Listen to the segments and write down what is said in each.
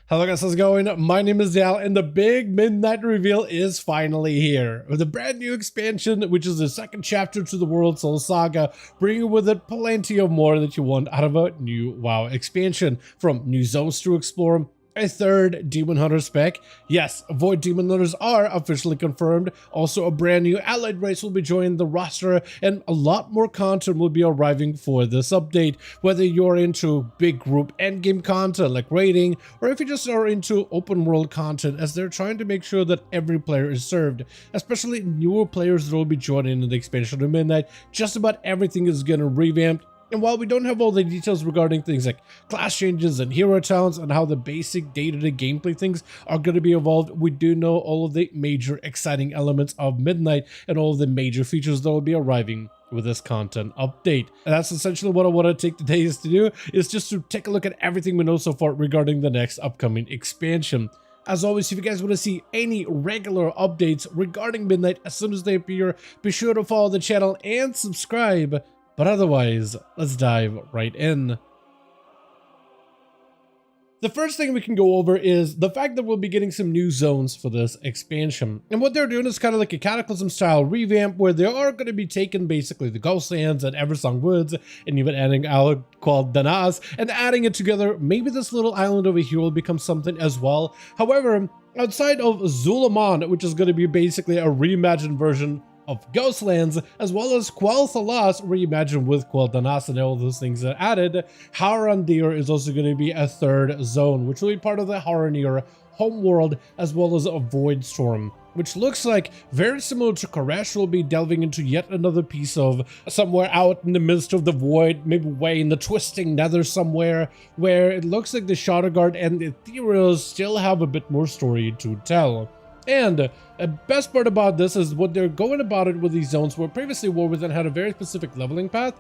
Hello guys, how's it going? My name is Dal, and the big midnight reveal is finally here. With a brand new expansion, which is the second chapter to the World Soul Saga, bringing with it plenty of more that you want out of a new WoW expansion. From new zones to explore, a third Demon Hunter spec. Yes, Void Demon Hunters are officially confirmed. Also, a brand new allied race will be joining the roster, and a lot more content will be arriving for this update. Whether you're into big group endgame content like raiding, or if you just are into open world content, as they're trying to make sure that every player is served, especially newer players that will be joining in the expansion of Midnight. Just about everything is getting revamped. And while we don't have all the details regarding things like class changes and hero talents and how the basic day-to-day gameplay things are going to be evolved, we do know all of the major exciting elements of Midnight and all of the major features that will be arriving with this content update. And that's essentially what I want to take today is to do, is just to take a look at everything we know so far regarding the next upcoming expansion. As always, if you guys want to see any regular updates regarding Midnight as soon as they appear, be sure to follow the channel and subscribe. But otherwise, let's dive right in. The first thing we can go over is the fact that we'll be getting some new zones for this expansion. And what they're doing is kind of like a Cataclysm style revamp where they are going to be taking basically the Ghostlands and Eversong Woods and even adding an island called Danas and adding it together. Maybe this little island over here will become something as well. However, outside of Zulaman, which is going to be basically a reimagined version of Ghostlands, as well as Quel'Thalas reimagined with Quel'Danas and all those things that added, Haronir is also going to be a third zone, which will be part of the Haronir homeworld, as well as a Void Storm, which looks like very similar to Koresh. Will be delving into yet another piece of somewhere out in the midst of the void, maybe way in the twisting nether somewhere, where it looks like the Shadowguard and the Ethereals still have a bit more story to tell. And the best part about this is what they're going about it with these zones, where previously War Within had a very specific leveling path.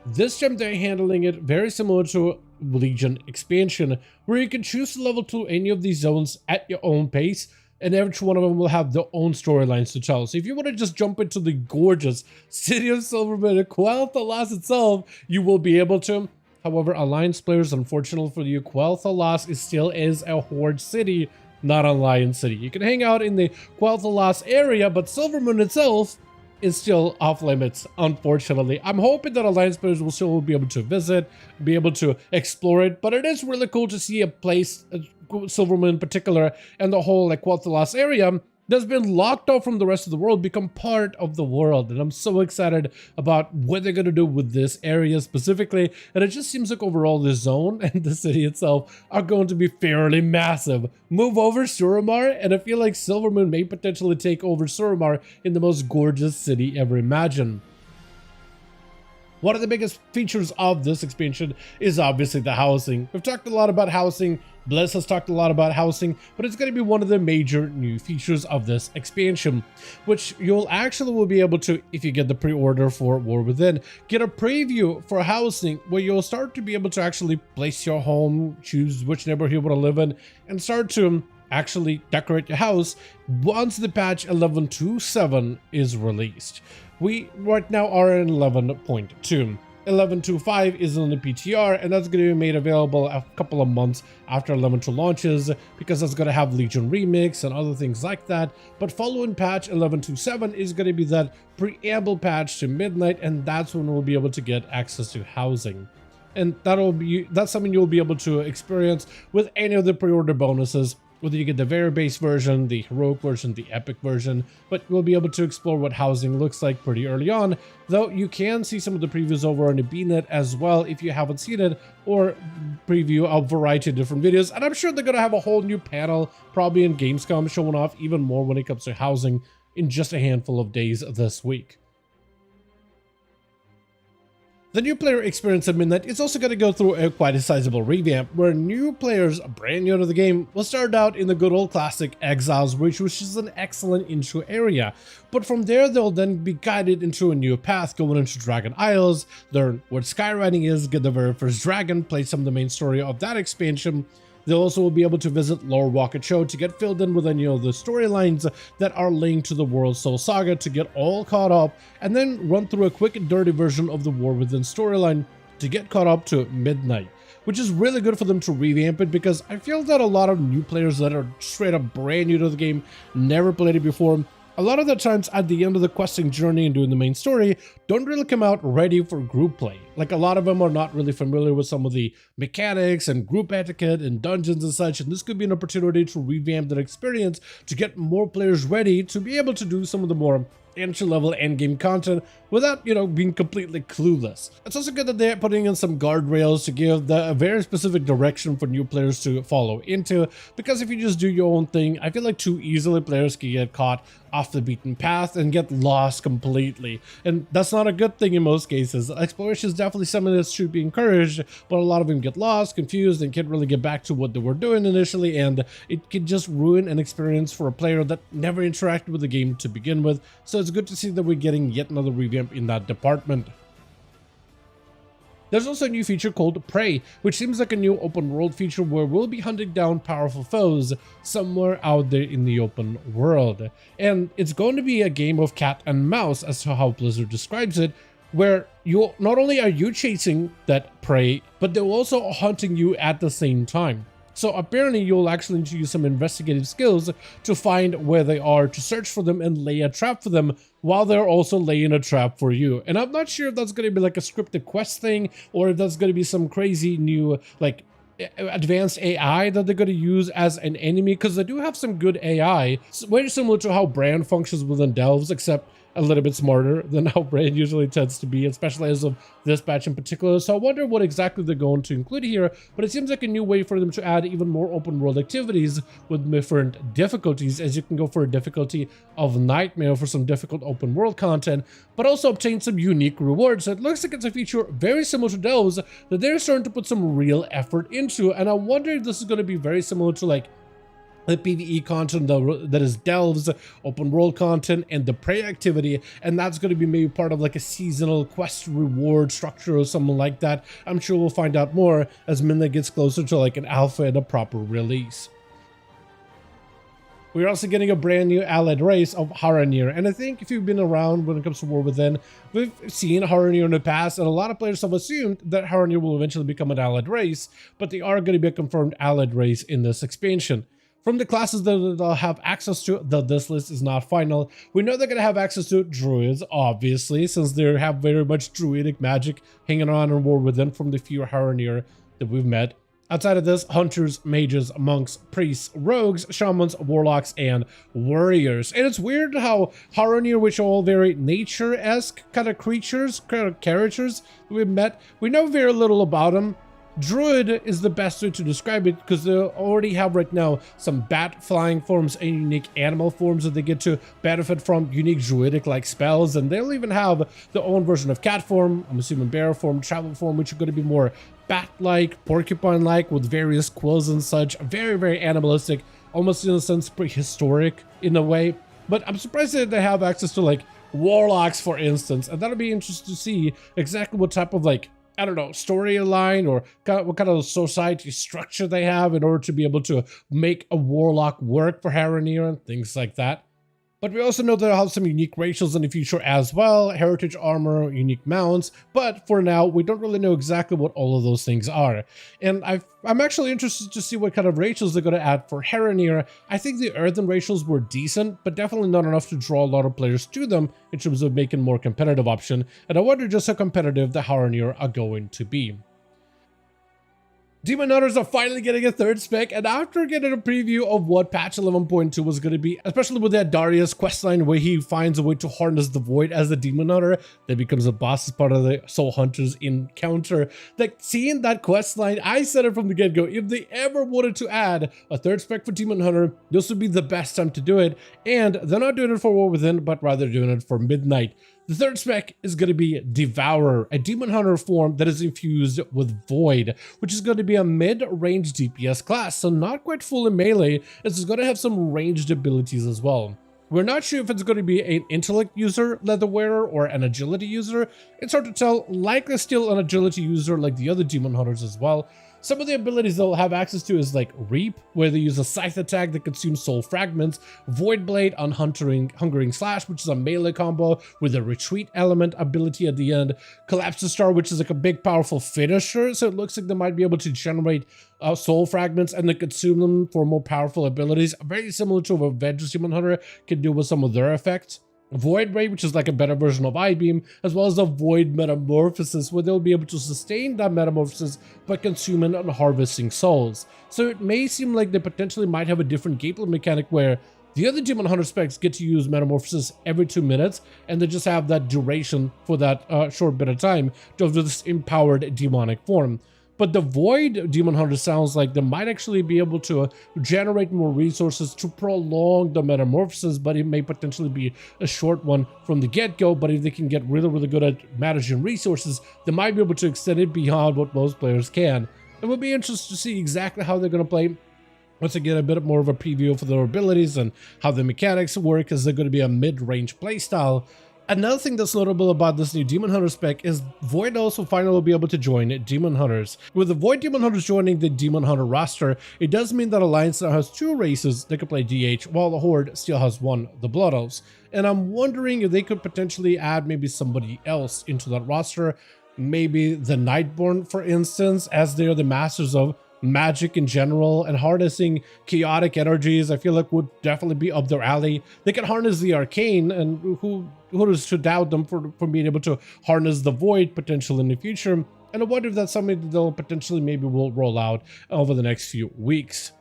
This time they're handling it very similar to Legion expansion, where you can choose to level to any of these zones at your own pace, and each one of them will have their own storylines to tell. So if you want to just jump into the gorgeous city of Silverman and Quel'Thalas itself, you will be able to. However, Alliance players, unfortunately for you, Quel'Thalas still is a Horde city, not on Lion City. You can hang out in the Quel'Thalas area, but Silvermoon itself is still off limits, unfortunately. I'm hoping that Alliance players will still be able to visit, be able to explore it, but it is really cool to see a place, Silvermoon in particular, and the whole like Quel'Thalas area that's been locked off from the rest of the world become part of the world. And I'm so excited about what they're going to do with this area specifically. And it just seems like overall the zone and the city itself are going to be fairly massive. Move over Suramar, and I feel like Silvermoon may potentially take over Suramar in the most gorgeous city ever imagined. One of the biggest features of this expansion is obviously the housing. We've talked a lot about housing. Bless has talked a lot about housing, but it's going to be one of the major new features of this expansion, which you'll actually will be able to, if you get the pre-order for War Within, get a preview for housing where you'll start to be able to actually place your home, choose which neighborhood you want to live in, and start to actually decorate your house once the patch 11.27 is released. We right now are in 11.2. 11.25 is on the PTR, and that's going to be made available a couple of months after 11.2 launches, because that's going to have Legion Remix and other things like that. But following patch 11.27 is going to be that preamble patch to Midnight, and that's when we'll be able to get access to housing. And that's something you'll be able to experience with any of the pre-order bonuses, whether you get the very base version, the heroic version, the epic version, but we'll be able to explore what housing looks like pretty early on, though you can see some of the previews over on the BNet as well if you haven't seen it, or preview a variety of different videos. And I'm sure they're going to have a whole new panel, probably in Gamescom, showing off even more when it comes to housing in just a handful of days this week. The new player experience at Midnight is also going to go through quite a sizable revamp, where new players, brand new to the game, will start out in the good old classic Exiles Reach, which is an excellent intro area. But from there, they'll then be guided into a new path, going into Dragon Isles, learn what skywriting is, get the very first dragon, play some of the main story of that expansion. They also will be able to visit Lore Rocket Show to get filled in with any of the storylines that are linked to the World Soul Saga to get all caught up, and then run through a quick and dirty version of the War Within storyline to get caught up to Midnight. which is really good for them to revamp it, because I feel that a lot of new players that are straight up brand new to the game, never played it before, a lot of the times at the end of the questing journey and doing the main story, don't really come out ready for group play. Like, a lot of them are not really familiar with some of the mechanics and group etiquette and dungeons and such, and this could be an opportunity to revamp that experience to get more players ready to be able to do some of the more entry-level endgame content without, being completely clueless. It's also good that they're putting in some guardrails to give a very specific direction for new players to follow into, because if you just do your own thing, I feel like too easily players can get caught off the beaten path and get lost completely, and that's not a good thing in most cases. Exploration is definitely something that should be encouraged, but a lot of them get lost, confused, and can't really get back to what they were doing initially, and it can just ruin an experience for a player that never interacted with the game to begin with. So it's good to see that we're getting yet another revamp in that department. There's also a new feature called Prey, which seems like a new open world feature where we'll be hunting down powerful foes somewhere out there in the open world. And it's going to be a game of cat and mouse, as to how Blizzard describes it, where not only are you chasing that prey, but they're also hunting you at the same time. So apparently you'll actually need to use some investigative skills to find where they are, to search for them and lay a trap for them while they're also laying a trap for you. And I'm not sure if that's going to be like a scripted quest thing, or if that's going to be some crazy new like advanced AI that they're going to use as an enemy, because they do have some good AI. It's very similar to how Brand functions within Delves, except a little bit smarter than how Brand usually tends to be, especially as of this patch in particular. So I wonder what exactly they're going to include here, but it seems like a new way for them to add even more open world activities with different difficulties, as you can go for a difficulty of Nightmare for some difficult open world content, but also obtain some unique rewards. So it looks like it's a feature very similar to Delves that they're starting to put some real effort into, and I wonder if this is going to be very similar to like the PvE content that is Delves, open world content, and the Prey activity, and that's going to be maybe part of like a seasonal quest reward structure or something like that. I'm sure we'll find out more as Midnight gets closer to like an alpha and a proper release. We're also getting a brand new allied race of Haronir, and I think if you've been around when it comes to War Within, we've seen Haronir in the past, and a lot of players have assumed that Haronir will eventually become an allied race, but they are going to be a confirmed allied race in this expansion. From the classes that they'll have access to, though this list is not final, we know they're going to have access to druids, obviously, since they have very much druidic magic hanging on in War Within from the few Haronir that we've met. Outside of this, hunters, mages, monks, priests, rogues, shamans, warlocks, and warriors. And it's weird how Haronir, which are all very nature-esque kind of creatures, kind of characters that we've met, we know very little about them. Druid is the best way to describe it, because they already have right now some bat flying forms and unique animal forms that they get to benefit from, unique druidic like spells, and they'll even have their own version of cat form, I'm assuming bear form, travel form, which are going to be more bat-like, porcupine-like with various quills and such. Very, very animalistic, almost in a sense prehistoric in a way. But I'm surprised that they have access to like warlocks, for instance, and that'll be interesting to see exactly what type of like, I don't know, storyline or what kind of society structure they have in order to be able to make a warlock work for Haronir and things like that. But we also know they'll have some unique racials in the future as well, heritage armor, unique mounts, but for now, we don't really know exactly what all of those things are. And I'm actually interested to see what kind of racials they're going to add for Haronir. I think the earthen racials were decent, but definitely not enough to draw a lot of players to them in terms of making a more competitive option, and I wonder just how competitive the Haronir are going to be. Demon Hunters are finally getting a third spec, and after getting a preview of what patch 11.2 was going to be, especially with that Darius questline where he finds a way to harness the void as a Demon Hunter that becomes a boss as part of the Soul Hunters encounter, like seeing that questline, I said it from the get-go, if they ever wanted to add a third spec for Demon Hunter, this would be the best time to do it, and they're not doing it for War Within, but rather doing it for Midnight. The third spec is going to be Devourer, a Demon Hunter form that is infused with Void, which is going to be a mid-range DPS class, so not quite full in melee, as it's going to have some ranged abilities as well. We're not sure if it's going to be an intellect user, Leather Wearer, or an agility user. It's hard to tell, likely still an agility user like the other Demon Hunters as well. Some of the abilities they'll have access to is like Reap, where they use a scythe attack that consumes soul fragments, Void Blade on Hungering Slash, which is a melee combo with a retreat element ability at the end, Collapse the Star, which is like a big powerful finisher, so it looks like they might be able to generate soul fragments and then consume them for more powerful abilities, very similar to what Vengeance Demon Hunter can do with some of their effects. Void Ray, which is like a better version of I-Beam, as well as a Void Metamorphosis, where they'll be able to sustain that metamorphosis by consuming and harvesting souls. So it may seem like they potentially might have a different gameplay mechanic where the other Demon Hunter specs get to use Metamorphosis every 2 minutes, and they just have that duration for that short bit of time to have this empowered demonic form. But the Void Demon Hunter sounds like they might actually be able to generate more resources to prolong the metamorphosis, but it may potentially be a short one from the get-go. But if they can get really good at managing resources, they might be able to extend it beyond what most players can. It will be interesting to see exactly how they're going to play. Once again, a bit more of a preview for their abilities and how the mechanics work, as they're going to be a mid-range playstyle. Another thing that's notable about this new Demon Hunter spec is Void also finally will be able to join Demon Hunters. With the Void Demon Hunters joining the Demon Hunter roster, it does mean that Alliance now has 2 races that can play DH, while the Horde still has 1, the Blood Elves. And I'm wondering if they could potentially add maybe somebody else into that roster, maybe the Nightborn, for instance, as they are the masters of magic in general, and harnessing chaotic energies I feel like would definitely be up their alley. They can harness the arcane, and who is to doubt them for being able to harness the void potential in the future. And I wonder if that's something that they'll potentially maybe will roll out over the next few weeks.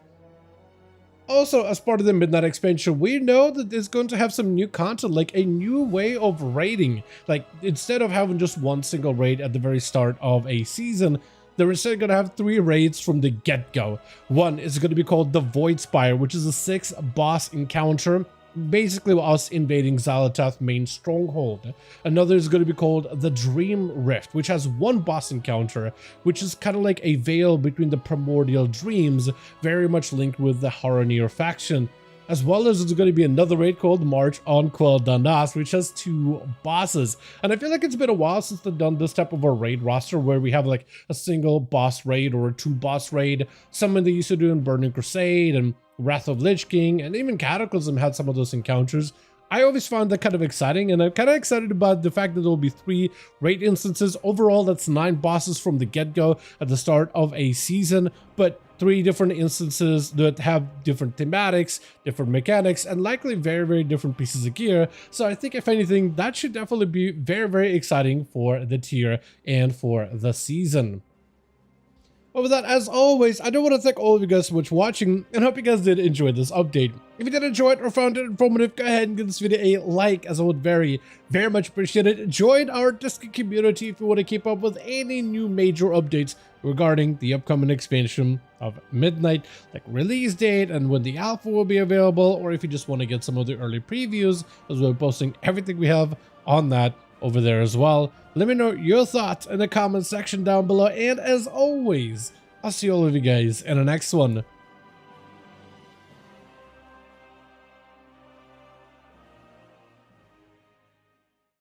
Also, as part of the Midnight expansion, we know that it's going to have some new content, like a new way of raiding. Like, instead of having just one single raid at the very start of a season, they're instead going to have 3 raids from the get-go. One is going to be called the Void Spire, which is a 6 boss encounter, basically us invading Xal'atath's main stronghold. Another is going to be called the Dream Rift, which has 1 boss encounter, which is kind of like a veil between the primordial dreams, very much linked with the Haronir faction. As well as there's going to be another raid called March on Quel'Danas, which has 2 bosses. And I feel like it's been a while since they've done this type of a raid roster where we have like a single boss raid or a 2 boss raid. Something they used to do in Burning Crusade and Wrath of Lich King, and even Cataclysm had some of those encounters. I always found that kind of exciting, and I'm kind of excited about the fact that there will be 3 raid instances. Overall, that's 9 bosses from the get-go at the start of a season, but 3 different instances that have different thematics, different mechanics, and likely very different pieces of gear. So I think, if anything, that should definitely be very exciting for the tier and for the season. But with that, as always, I do want to thank all of you guys so much for watching, and hope you guys did enjoy this update. If you did enjoy it or found it informative, go ahead and give this video a like, as I would very much appreciate it. Join our Discord community if you want to keep up with any new major updates regarding the upcoming expansion of Midnight, like release date and when the alpha will be available, or if you just want to get some of the early previews, as we're posting everything we have on that over there as well. Let me know your thoughts in the comment section down below, and as always, I'll see all of you guys in the next one.